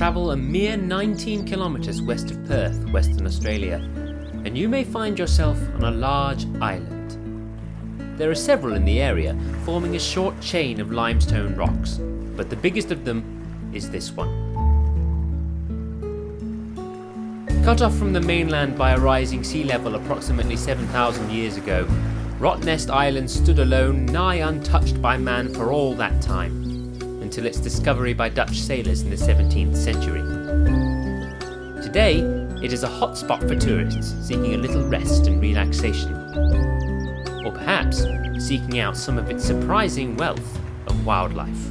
travel a mere 19 kilometres west of Perth, Western Australia, and you may find yourself on a large island. There are several in the area, forming a short chain of limestone rocks, but the biggest of them is this one. Cut off from the mainland by a rising sea level approximately 7,000 years ago, Rottnest Island stood alone, nigh untouched by man for all that time, until its discovery by Dutch sailors in the 17th century. Today, it is a hotspot for tourists seeking a little rest and relaxation, or perhaps seeking out some of its surprising wealth of wildlife.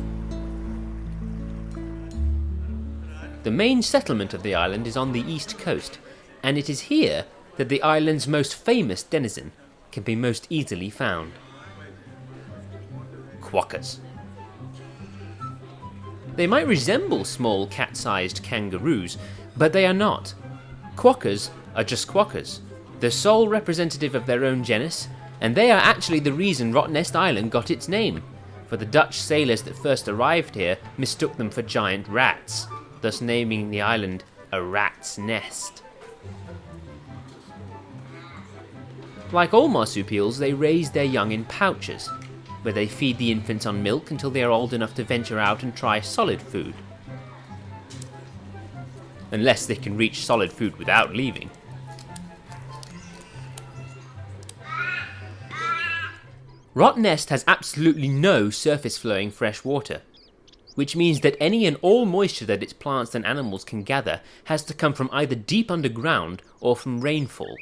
The main settlement of the island is on the east coast, and it is here that the island's most famous denizen can be most easily found. Quokkas. They might resemble small cat-sized kangaroos, but they are not. Quokkas are just quokkas, the sole representative of their own genus, and they are actually the reason Rottnest Island got its name, for the Dutch sailors that first arrived here mistook them for giant rats, thus naming the island a rat's nest. Like all marsupials, they raise their young in pouches, where they feed the infants on milk until they are old enough to venture out and try solid food. Unless they can reach solid food without leaving. Rottnest has absolutely no surface flowing fresh water, which means that any and all moisture that its plants and animals can gather has to come from either deep underground or from rainfall.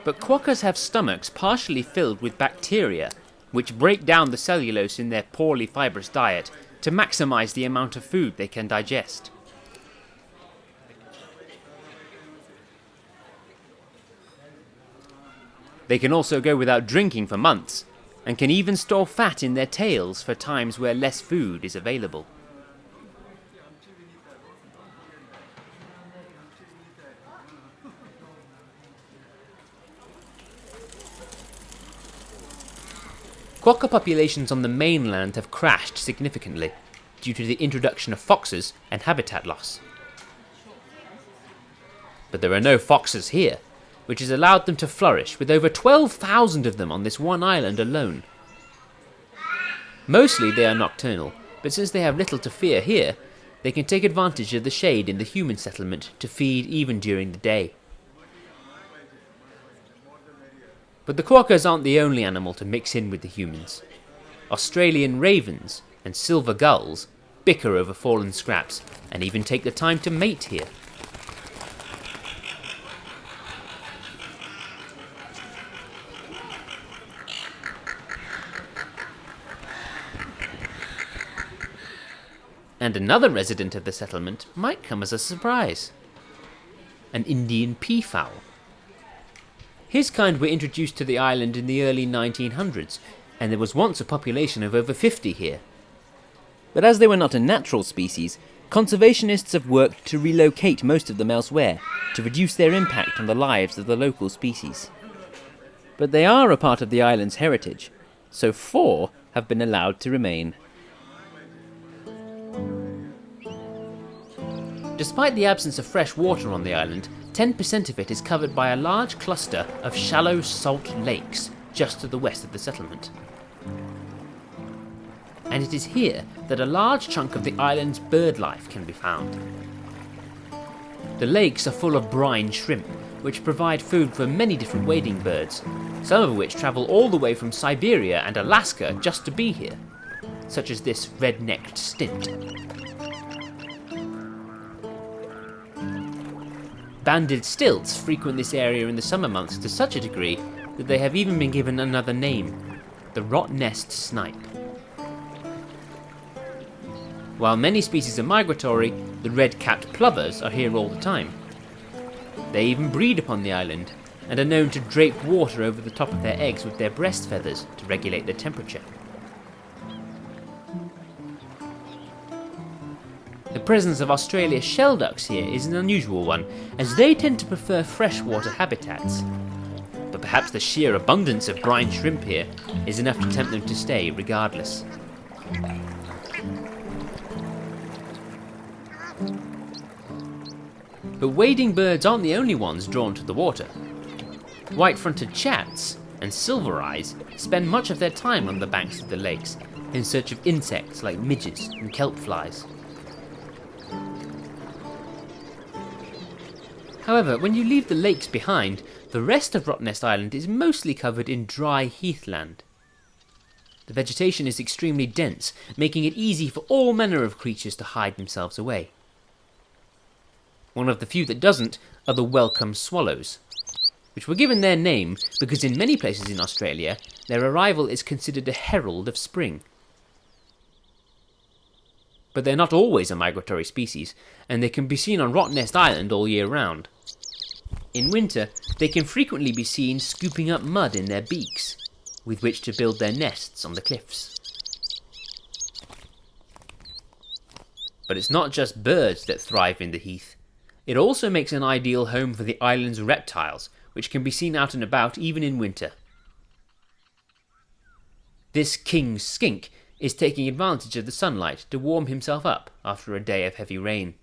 But quokkas have stomachs partially filled with bacteria, which break down the cellulose in their poorly fibrous diet to maximize the amount of food they can digest. They can also go without drinking for months, and can even store fat in their tails for times where less food is available. Quokka populations on the mainland have crashed significantly due to the introduction of foxes and habitat loss. But there are no foxes here, which has allowed them to flourish, with over 12,000 of them on this one island alone. Mostly they are nocturnal, but since they have little to fear here, they can take advantage of the shade in the human settlement to feed even during the day. But the quokkas aren't the only animal to mix in with the humans. Australian ravens and silver gulls bicker over fallen scraps and even take the time to mate here. And another resident of the settlement might come as a surprise. An Indian peafowl. His kind were introduced to the island in the early 1900s, and there was once a population of over 50 here. But as they were not a natural species, conservationists have worked to relocate most of them elsewhere, to reduce their impact on the lives of the local species. But they are a part of the island's heritage, so 4 have been allowed to remain. Despite the absence of fresh water on the island, 10% of it is covered by a large cluster of shallow salt lakes just to the west of the settlement. And it is here that a large chunk of the island's bird life can be found. The lakes are full of brine shrimp, which provide food for many different wading birds, some of which travel all the way from Siberia and Alaska just to be here, such as this red-necked stint. Banded stilts frequent this area in the summer months to such a degree that they have even been given another name, the Rottnest snipe. While many species are migratory, the red-capped plovers are here all the time. They even breed upon the island, and are known to drape water over the top of their eggs with their breast feathers to regulate their temperature. The presence of Australia's shell ducks here is an unusual one, as they tend to prefer freshwater habitats. But perhaps the sheer abundance of brine shrimp here is enough to tempt them to stay regardless. But wading birds aren't the only ones drawn to the water. White-fronted chats and silver eyes spend much of their time on the banks of the lakes in search of insects like midges and kelp flies. However, when you leave the lakes behind, the rest of Rottnest Island is mostly covered in dry heathland. The vegetation is extremely dense, making it easy for all manner of creatures to hide themselves away. One of the few that doesn't are the welcome swallows, which were given their name because in many places in Australia, their arrival is considered a herald of spring. But they're not always a migratory species, and they can be seen on Rottnest Island all year round. In winter, they can frequently be seen scooping up mud in their beaks, with which to build their nests on the cliffs. But it's not just birds that thrive in the heath. It also makes an ideal home for the island's reptiles, which can be seen out and about even in winter. This king skink is taking advantage of the sunlight to warm himself up after a day of heavy rain.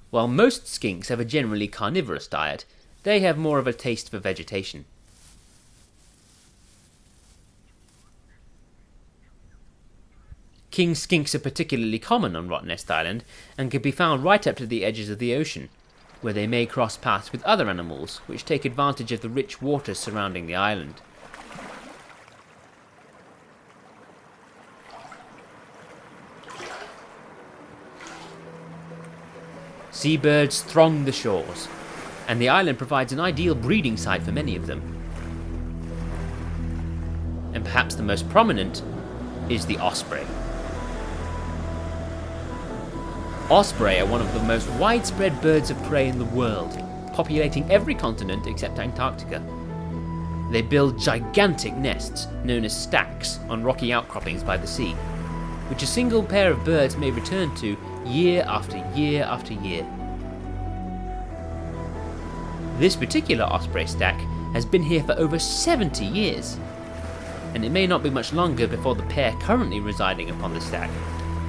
While most skinks have a generally carnivorous diet, they have more of a taste for vegetation. King skinks are particularly common on Rottnest Island and can be found right up to the edges of the ocean, where they may cross paths with other animals which take advantage of the rich waters surrounding the island. Seabirds throng the shores, and the island provides an ideal breeding site for many of them. And perhaps the most prominent is the osprey. Osprey are one of the most widespread birds of prey in the world, populating every continent except Antarctica. They build gigantic nests, known as stacks, on rocky outcroppings by the sea, which a single pair of birds may return to year after year after year. This particular osprey stack has been here for over 70 years, and it may not be much longer before the pair currently residing upon the stack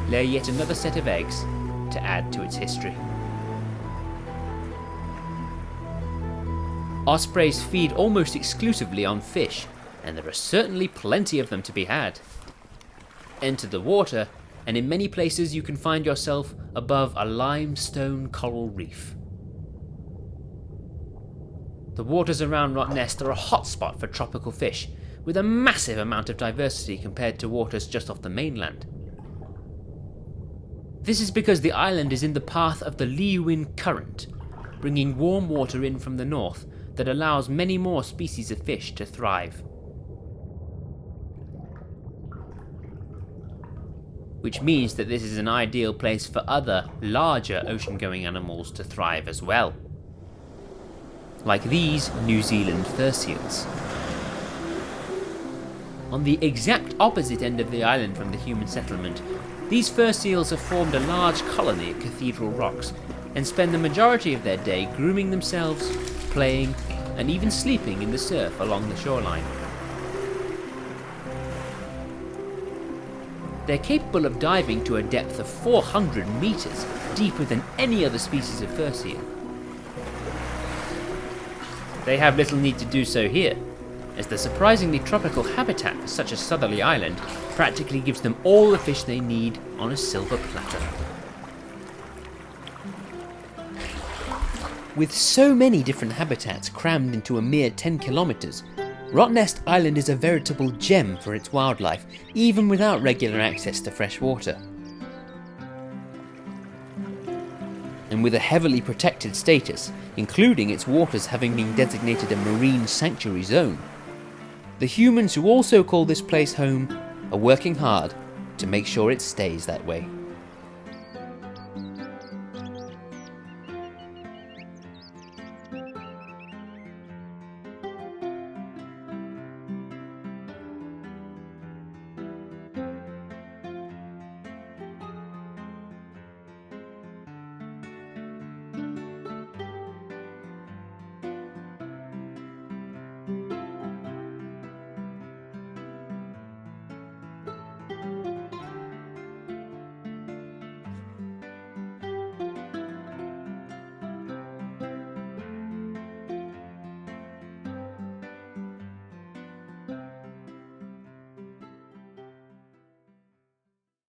lay yet another set of eggs to add to its history. Ospreys feed almost exclusively on fish, and there are certainly plenty of them to be had. Enter the water, and in many places you can find yourself above a limestone coral reef. The waters around Rottnest are a hotspot for tropical fish, with a massive amount of diversity compared to waters just off the mainland. This is because the island is in the path of the Leeuwin Current, bringing warm water in from the north that allows many more species of fish to thrive. Which means that this is an ideal place for other, larger ocean-going animals to thrive as well. Like these New Zealand fur seals. On the exact opposite end of the island from the human settlement, these fur seals have formed a large colony at Cathedral Rocks and spend the majority of their day grooming themselves, playing, and even sleeping in the surf along the shoreline. They're capable of diving to a depth of 400 meters, deeper than any other species of fur seal. They have little need to do so here, as the surprisingly tropical habitat for such a southerly island practically gives them all the fish they need on a silver platter. With so many different habitats crammed into a mere 10 kilometers, Rottnest Island is a veritable gem for its wildlife, even without regular access to fresh water. And with a heavily protected status, including its waters having been designated a marine sanctuary zone, the humans who also call this place home are working hard to make sure it stays that way.